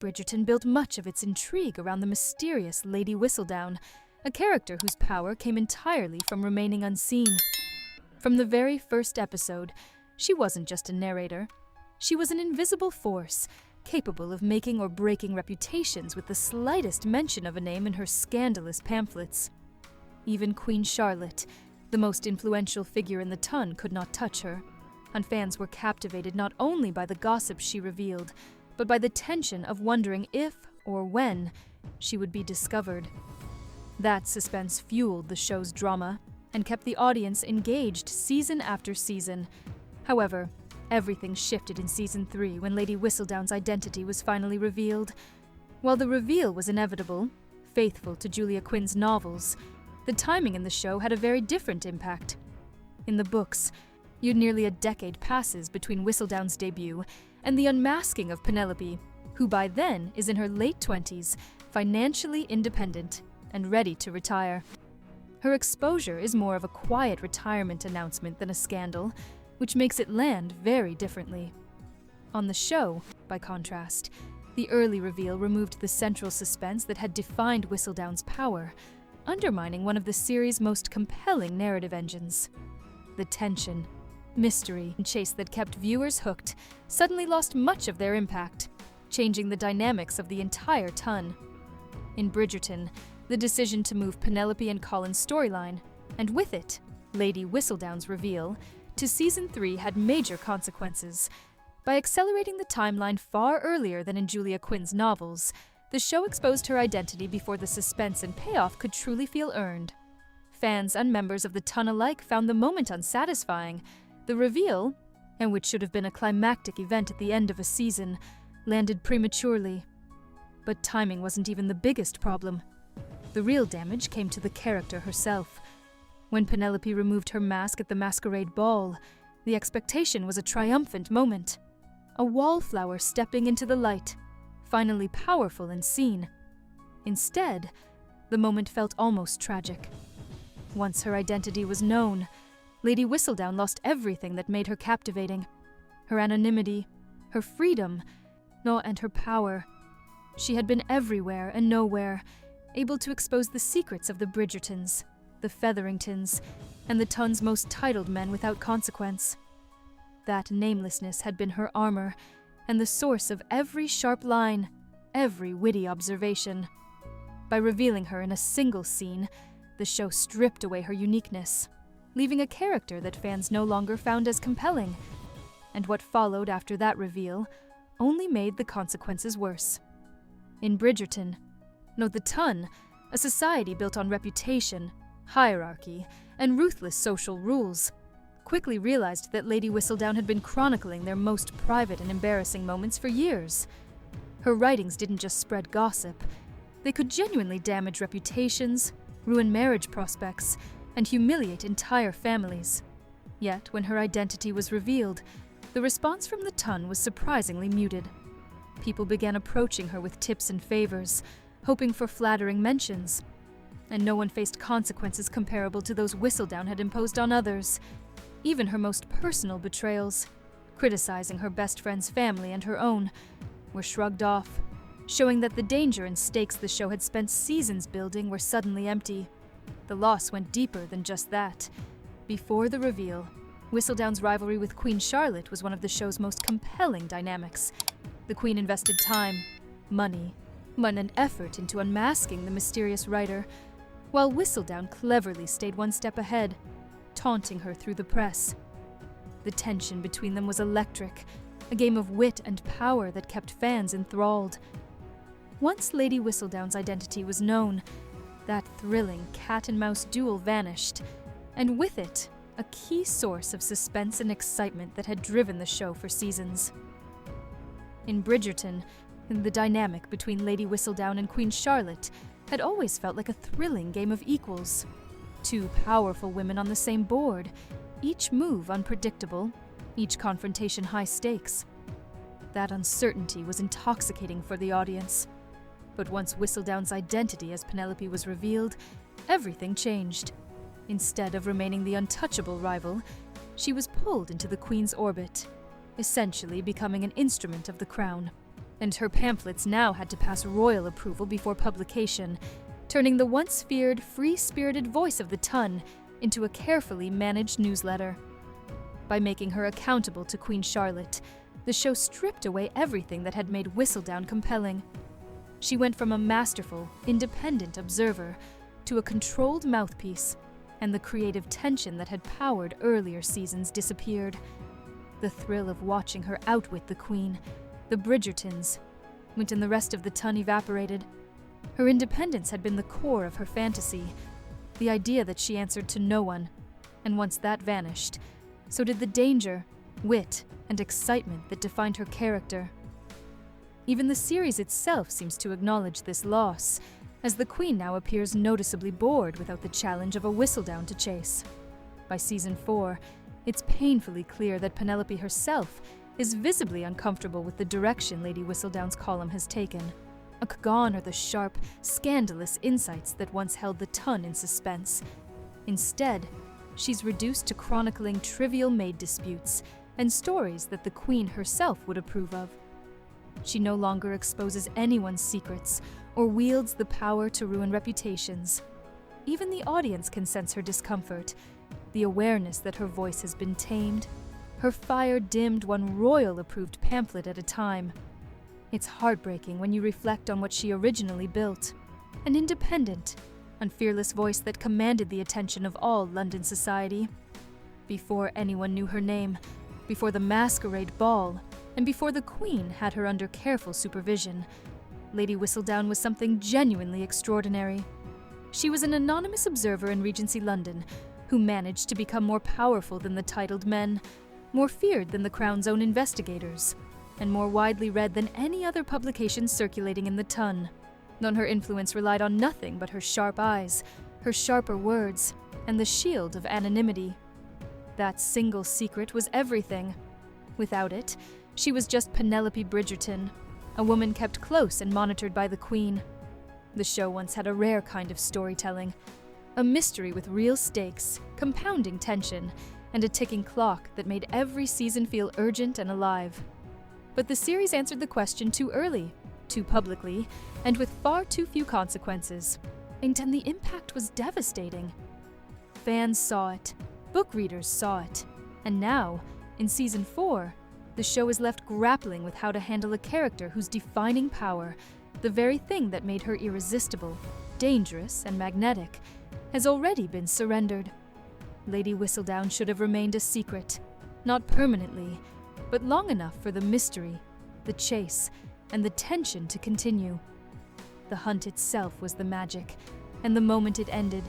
Bridgerton built much of its intrigue around the mysterious Lady Whistledown, a character whose power came entirely from remaining unseen. From the very first episode, she wasn't just a narrator. She was an invisible force, capable of making or breaking reputations with the slightest mention of a name in her scandalous pamphlets. Even Queen Charlotte, the most influential figure in the ton, could not touch her, and fans were captivated not only by the gossip she revealed, but by the tension of wondering if or when she would be discovered. That suspense fueled the show's drama and kept the audience engaged season after season. However, everything shifted in Season 3 when Lady Whistledown's identity was finally revealed. While the reveal was inevitable, faithful to Julia Quinn's novels, the timing in the show had a very different impact. In the books, nearly a decade passes between Whistledown's debut and the unmasking of Penelope, who by then is in her late 20s, financially independent and ready to retire. Her exposure is more of a quiet retirement announcement than a scandal, which makes it land very differently. On the show, by contrast, the early reveal removed the central suspense that had defined Whistledown's power, undermining one of the series' most compelling narrative engines. The tension, mystery, and chase that kept viewers hooked suddenly lost much of their impact, changing the dynamics of the entire ton. In Bridgerton, the decision to move Penelope and Colin's storyline, and with it, Lady Whistledown's reveal, to Season 3 had major consequences. By accelerating the timeline far earlier than in Julia Quinn's novels, the show exposed her identity before the suspense and payoff could truly feel earned. Fans and members of the ton alike found the moment unsatisfying. The reveal, and which should have been a climactic event at the end of a season, landed prematurely. But timing wasn't even the biggest problem. The real damage came to the character herself. When Penelope removed her mask at the masquerade ball, the expectation was a triumphant moment. A wallflower stepping into the light, finally powerful and seen. Instead, the moment felt almost tragic. Once her identity was known, Lady Whistledown lost everything that made her captivating. Her anonymity, her freedom, and her power. She had been everywhere and nowhere, able to expose the secrets of the Bridgertons, the Featheringtons, and the ton's most titled men without consequence. That namelessness had been her armor, and the source of every sharp line, every witty observation. By revealing her in a single scene, the show stripped away her uniqueness, leaving a character that fans no longer found as compelling. And what followed after that reveal only made the consequences worse. In Bridgerton, the ton, a society built on reputation, hierarchy, and ruthless social rules, quickly realized that Lady Whistledown had been chronicling their most private and embarrassing moments for years. Her writings didn't just spread gossip. They could genuinely damage reputations, ruin marriage prospects, and humiliate entire families. Yet, when her identity was revealed, the response from the ton was surprisingly muted. People began approaching her with tips and favors, hoping for flattering mentions, and no one faced consequences comparable to those Whistledown had imposed on others. Even her most personal betrayals, criticizing her best friend's family and her own, were shrugged off, showing that the danger and stakes the show had spent seasons building were suddenly empty. The loss went deeper than just that. Before the reveal, Whistledown's rivalry with Queen Charlotte was one of the show's most compelling dynamics. The Queen invested time, money, and effort into unmasking the mysterious writer, while Whistledown cleverly stayed one step ahead, taunting her through the press. The tension between them was electric, a game of wit and power that kept fans enthralled. Once Lady Whistledown's identity was known, that thrilling cat-and-mouse duel vanished, and with it, a key source of suspense and excitement that had driven the show for seasons. In Bridgerton, the dynamic between Lady Whistledown and Queen Charlotte had always felt like a thrilling game of equals. Two powerful women on the same board, each move unpredictable, each confrontation high stakes. That uncertainty was intoxicating for the audience. But once Whistledown's identity as Penelope was revealed, everything changed. Instead of remaining the untouchable rival, she was pulled into the Queen's orbit, essentially becoming an instrument of the crown. and her pamphlets now had to pass royal approval before publication, turning the once feared, free-spirited voice of the Tun into a carefully managed newsletter. By making her accountable to Queen Charlotte, the show stripped away everything that had made Whistledown compelling. She went from a masterful, independent observer to a controlled mouthpiece, and the creative tension that had powered earlier seasons disappeared. The thrill of watching her outwit the Queen, the Bridgertons, when the rest of the Tun evaporated. Her independence had been the core of her fantasy, the idea that she answered to no one, and once that vanished, so did the danger, wit, and excitement that defined her character. Even the series itself seems to acknowledge this loss, as the Queen now appears noticeably bored without the challenge of a Whistledown to chase. By season 4, it's painfully clear that Penelope herself is visibly uncomfortable with the direction Lady Whistledown's column has taken. Gone are the sharp, scandalous insights that once held the Tun in suspense. Instead, she's reduced to chronicling trivial maid disputes and stories that the Queen herself would approve of. She no longer exposes anyone's secrets or wields the power to ruin reputations. Even the audience can sense her discomfort, the awareness that her voice has been tamed, her fire dimmed one royal-approved pamphlet at a time. It's heartbreaking when you reflect on what she originally built. An independent, unfearless voice that commanded the attention of all London society. Before anyone knew her name, before the masquerade ball, and before the Queen had her under careful supervision, Lady Whistledown was something genuinely extraordinary. She was an anonymous observer in Regency London who managed to become more powerful than the titled men, more feared than the Crown's own investigators, and more widely read than any other publication circulating in the Tun. Though her influence relied on nothing but her sharp eyes, her sharper words, and the shield of anonymity. That single secret was everything. Without it, she was just Penelope Bridgerton, a woman kept close and monitored by the Queen. The show once had a rare kind of storytelling, a mystery with real stakes, compounding tension, and a ticking clock that made every season feel urgent and alive. But the series answered the question too early, too publicly, and with far too few consequences. And the impact was devastating. Fans saw it, book readers saw it, and now, in season 4, the show is left grappling with how to handle a character whose defining power, the very thing that made her irresistible, dangerous, and magnetic, has already been surrendered. Lady Whistledown should have remained a secret, not permanently, but long enough for the mystery, the chase, and the tension to continue. The hunt itself was the magic, and the moment it ended,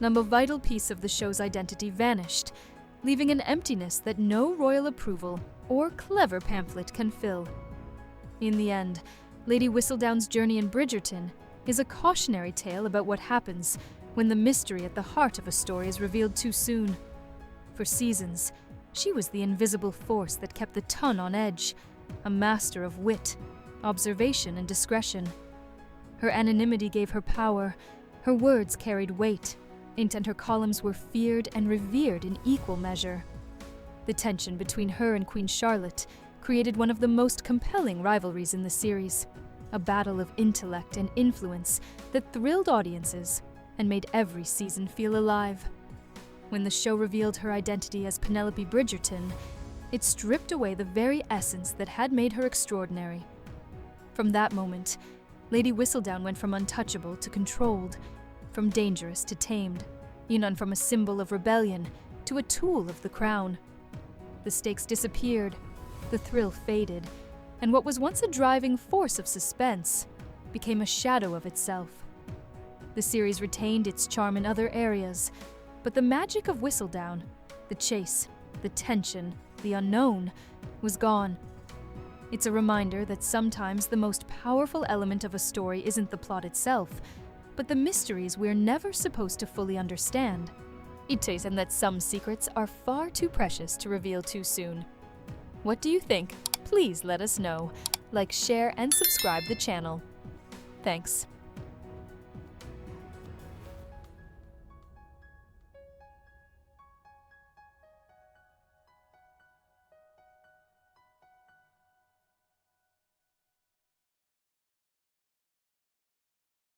a vital piece of the show's identity vanished, leaving an emptiness that no royal approval or clever pamphlet can fill. In the end, Lady Whistledown's journey in Bridgerton is a cautionary tale about what happens when the mystery at the heart of a story is revealed too soon. For seasons, she was the invisible force that kept the Tun on edge, a master of wit, observation, and discretion. Her anonymity gave her power, her words carried weight, and her columns were feared and revered in equal measure. The tension between her and Queen Charlotte created one of the most compelling rivalries in the series, a battle of intellect and influence that thrilled audiences and made every season feel alive. When the show revealed her identity as Penelope Bridgerton, it stripped away the very essence that had made her extraordinary. From that moment, Lady Whistledown went from untouchable to controlled, from dangerous to tamed, from a symbol of rebellion to a tool of the Crown. The stakes disappeared, the thrill faded, and what was once a driving force of suspense became a shadow of itself. The series retained its charm in other areas, but the magic of Whistledown, the chase, the tension, the unknown, was gone. It's a reminder that sometimes the most powerful element of a story isn't the plot itself, but the mysteries we're never supposed to fully understand. And that some secrets are far too precious to reveal too soon. What do you think? Please let us know. Like, share, and subscribe the channel. Thanks.